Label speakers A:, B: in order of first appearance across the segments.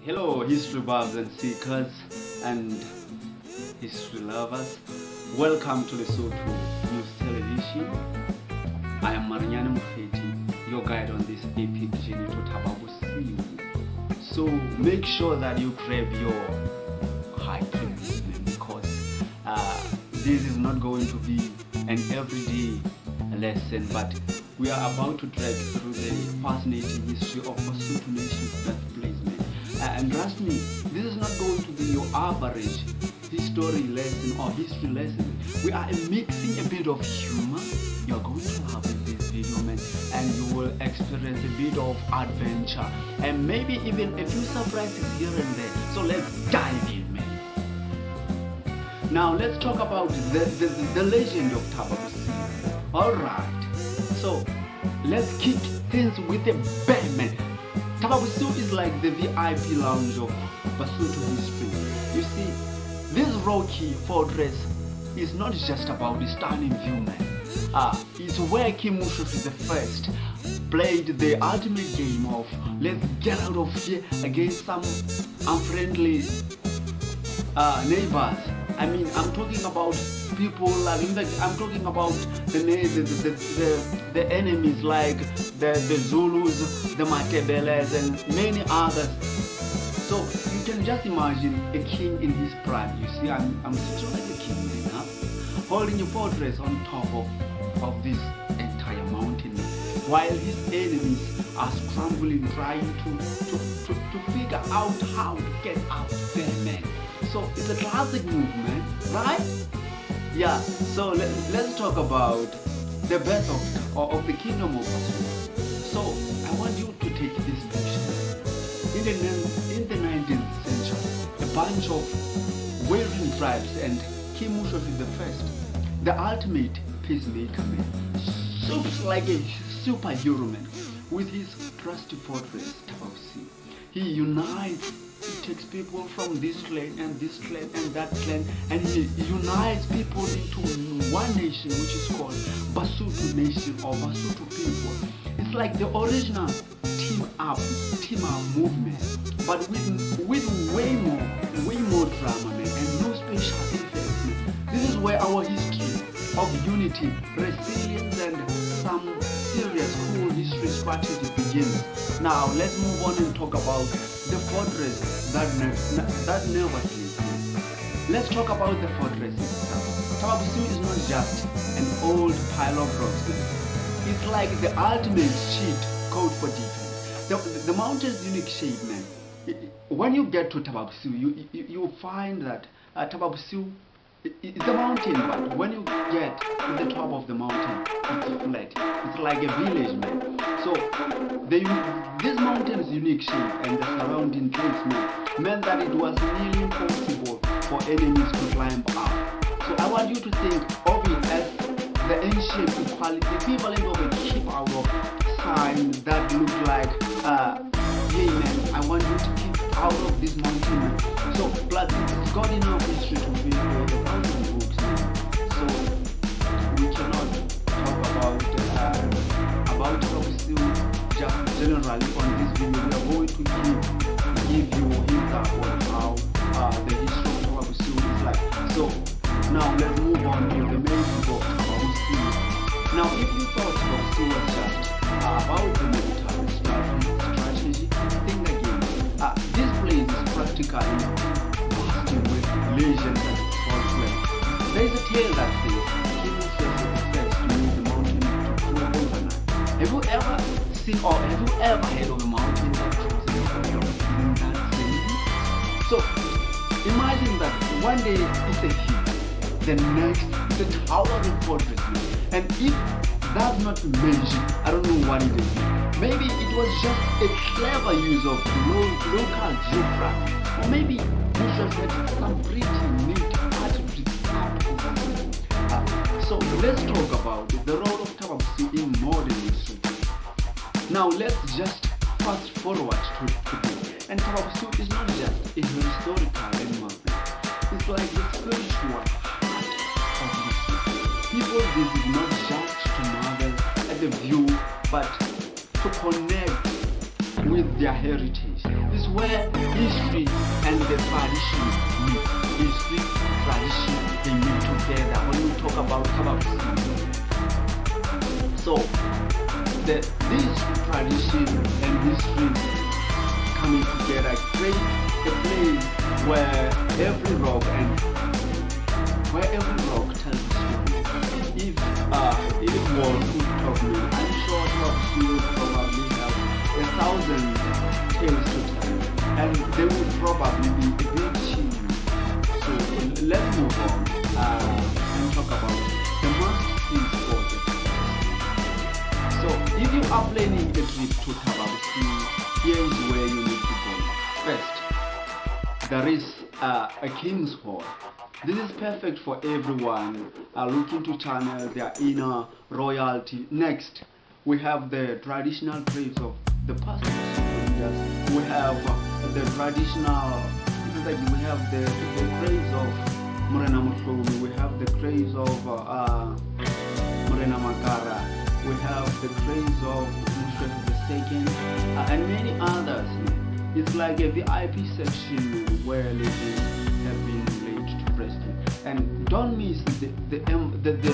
A: Hello, history buffs and seekers and history lovers. Welcome to Lesotho News Television. I am Marinyane Mofeti, your guide on this epic journey to Thaba-Bosiu. So make sure that you grab your high placement because this is not going to be an everyday lesson, but we are about to trek through the fascinating history of Lesotho nation's birthplace. And trust me, this is not going to be your average history lesson or history lesson. We are mixing a bit of humor. You're going to love this video, man, and you will experience a bit of adventure and maybe even a few surprises here and there. So let's dive in, man. Now let's talk about the legend of Thaba-Bosiu. Alright, so let's kick things with a bang, man. Thaba-Bosiu is like the VIP lounge of Lesotho history. You see, this rocky fortress is not just about the stunning view, man. It's where King Moshoeshoe the first played the ultimate game of let's get out of here against some unfriendly neighbors. I mean, I'm talking about people like, in fact, I'm talking about the enemies like the Zulus, the Matebeles, and many others. So you can just imagine a king in his prime. You see, I'm sitting like a king, man, holding a fortress on top of this entire mountain, while his enemies are scrambling, trying to figure out how to get out there, man. So it's a classic move, man, right? Yeah, so let's talk about the birth of the kingdom of Bosiu. So I want you to take this picture. In the 19th century, a bunch of warring tribes and King Moshoeshoe the first, the ultimate peacemaker, man, looks like a superhero, man, with his trusty fortress, Thaba-Bosiu. He unites. He takes people from this clan and this clan and that clan, and he unites people into one nation, which is called Basotho Nation or Basotho people. It's like the original team up movement, but with way more drama, man, and no special effects. This is where our history of unity, resilience, and some serious cool history strategy begins. Now let's move on and talk about the fortress that never sleeps. Let's talk about the fortress itself. Thaba-Bosiu is not just an old pile of rocks. It's like the ultimate cheat code for defense. The mountain's unique shape, man. When you get to Thaba-Bosiu, you find that Thaba-Bosiu it's a mountain, but when you get to the top of the mountain, it's flat. It's like a village, man. So this mountain's unique shape and the surrounding trees, meant that it was nearly impossible for enemies to climb up. So I want you to think of it as the ancient equivalent of a keep out of sign that looked like, hey man, I want you to keep out of this mountain, man. So plus it's got enough history to be a thousand books, man. So we cannot talk about Thaba-Bosiu just generally on this video. We are going to give you a hint on how the history of Thaba-Bosiu is like. So now let's move on to the main book of Thaba-Bosiu. Now if you thought Thaba-Bosiu was just about the military strategy, think again. This place is practically bursting with legends and folklore. There is a tale that says King Moshoeshoe the first to move the mountain to grow overnight. Have you ever seen or have you ever heard of a mountain that grows in that city? So imagine that one day it's a hill, the next it's a towering fortress, and if that's not magic, I don't know what it is. Maybe it was just a clever use of local geography, or maybe Moshoeshoe had some pretty neat attributes out of it. So let's talk about the role of Thaba-Bosiu in modern history. Now let's just fast forward to today. And Thaba-Bosiu is not just a historical landmark. It's like the spiritual heart of history. People visit not just to marvel at the view, but to connect with their heritage. This is where history and the tradition meet. History, tradition, they meet together when we talk about Thaba-Bosiu. So, this tradition and history coming together create a place where every rock tells a story. If it was good talk me, I'm sure Thaba-Bosiu probably have 1,000 tales to tell, and they would probably be a big team. So let's move on and talk about the must-see for the tourist. So if you are planning a trip to Thaba-Bosiu, here is where you need to go. First, there is a King's Hall. This is perfect for everyone looking to channel their inner royalty. Next, we have the traditional graves of the past leaders. We have the traditional, we have the graves of Morena Moshoeshoe, we have the graves of Morena Makara, we have the graves of breathtaking, and many others. It's like a VIP section where legends have been laid to rest. And don't miss the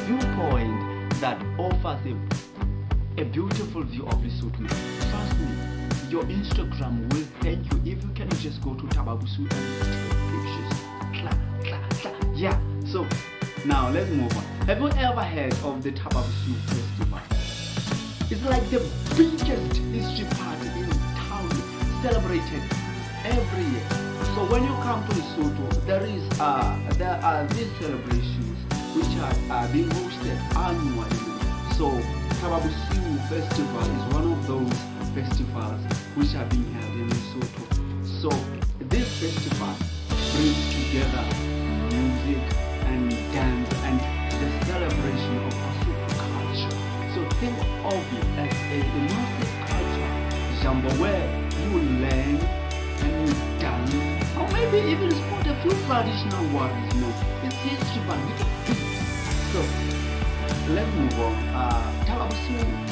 A: viewpoint that offers a beautiful view of Lesotho. Trust me, your Instagram will thank you if you can just go to Thaba-Bosiu and take pictures. Yeah, so now let's move on. Have you ever heard of the Thaba-Bosiu festival? It's like the biggest history party in town, celebrated every year. So when you come to Lesotho, there are these celebrations which are being hosted annually. So Thaba-Bosiu festival is one of those festivals which are being held in Lesotho. So this festival brings together music and dance and the celebration of Basuto culture. So think of it as a immersive culture jumbo where you learn and you dance, or maybe even sport a few traditional words. It's history, but so let's move on. Thaba-Bosiu's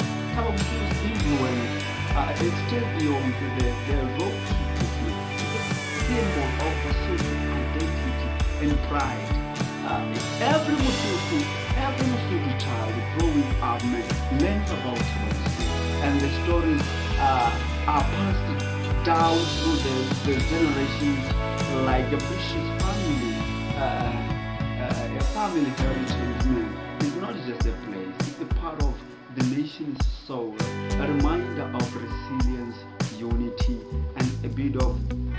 A: influence extends beyond the road to symbol of Basuto identity and pride. Every Moshoeshoe child growing up learns about Thaba-Bosiu, and the stories are passed down through the generations like a precious family, a family heritage. It's not just a place, it's a part of the nation's soul, a reminder of resilience, unity, and a bit of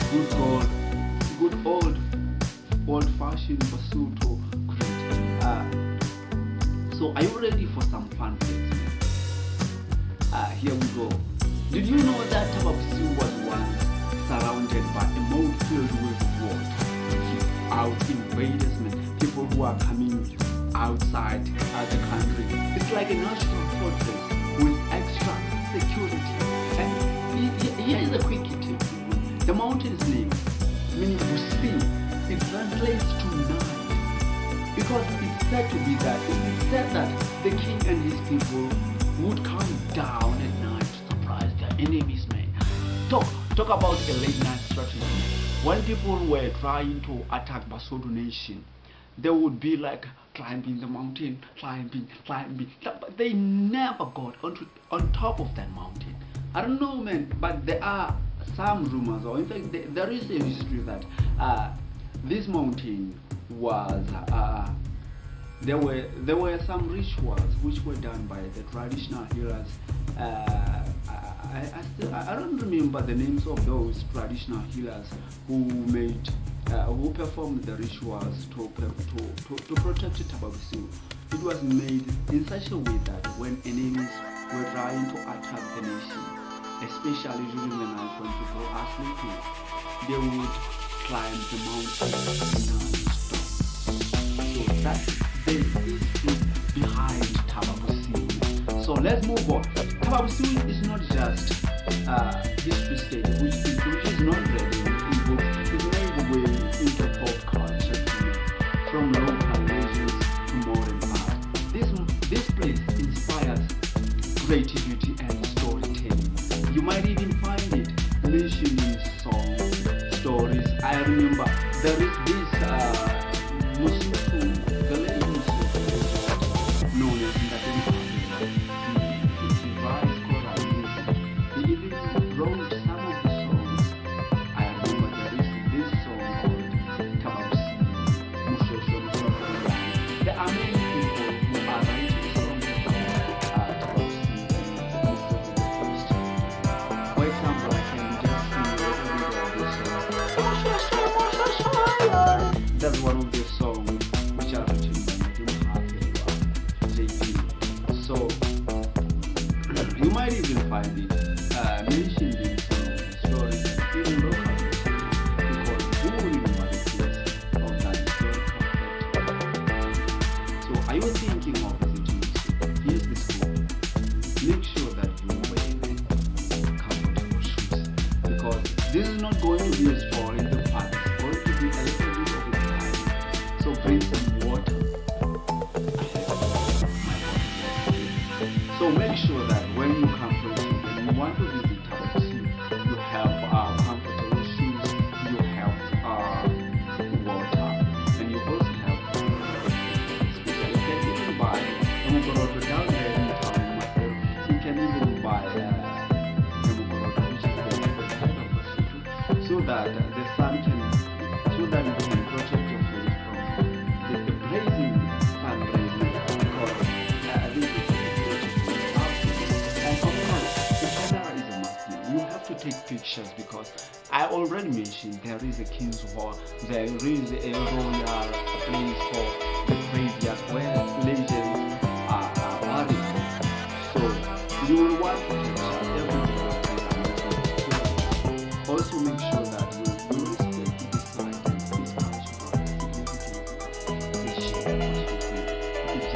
A: good old-fashioned Basuto grit. So are you ready for some fun facts? Here we go. Did you know that Thaba-Bosiu was once surrounded by a moat filled with water? Out invaders, people who are coming outside the country. It's like a natural fortress with extra security. And here is a quick tip. The mountain's name, meaning Bosiu, it translates to night, because it's said to be that it's said that the king and his people would come down at night to surprise their enemies. Talk about a late night strategy. When people were trying to attack Basuto nation, they would be like climbing the mountain, climbing, but they never got on top of that mountain. I don't know, but there are some rumors, or in fact there is a history that this mountain was there were some rituals which were done by the traditional healers. I don't remember the names of those traditional healers who performed the rituals to protect Thaba-Bosiu. It was made in such a way that when enemies were trying to attack the nation, especially during the night when people are sleeping, they would climb the mountain non-stop. So that's the history behind Thaba-Bosiu. So let's move on. Thaba-Bosiu is not just history state, which is not ready in books. It made the way into pop culture, from local legends to modern art. This place inspires creativity and storytelling. You might even find it mentioned in You might even find it mentioned in some of the stories, even locally, because who will remember the things of that historical fact? So are you thinking of visiting the school? Here's the school. Make sure that you wear comfortable shoes, because this is not going to be a store in the park. It's going to be a little bit of a time. So bring some water. So make sure that when you come from school and you want to visit Thaba-Bosiu, you have comfortable shoes, you have water, and you also have special. You can even buy down there in town myself. You can even buy which is the kind of Lesotho, so that the sun can, so that you can protect your face from the blazing sun rays, because this is you have to take pictures, because I already mentioned there is a king's hall, there is a royal place for the graveyard where legends are buried. So you will want to capture everything. Also make sure that you respect the site and its cultural significance, the shape of the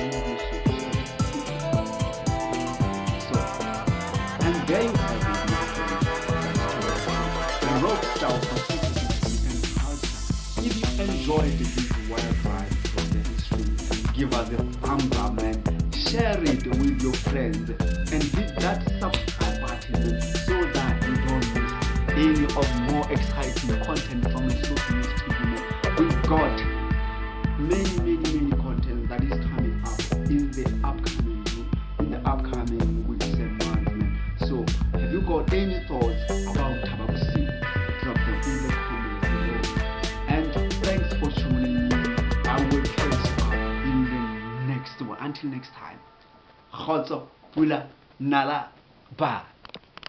A: so, and there you have it. If you enjoyed this wild ride from the history, give us a thumbs up, man. Share it with your friends and hit that subscribe button so that you don't miss any of more exciting content from the Lesotho TV. We've got many content that is coming up in the upcoming weeks and months, man. So have you got any thoughts about Thaba-Bosiu? Drop them in the comments below. And thanks for tuning in. I will catch you up in the next one. Until next time. Khotso, Pula, Nala, Ba.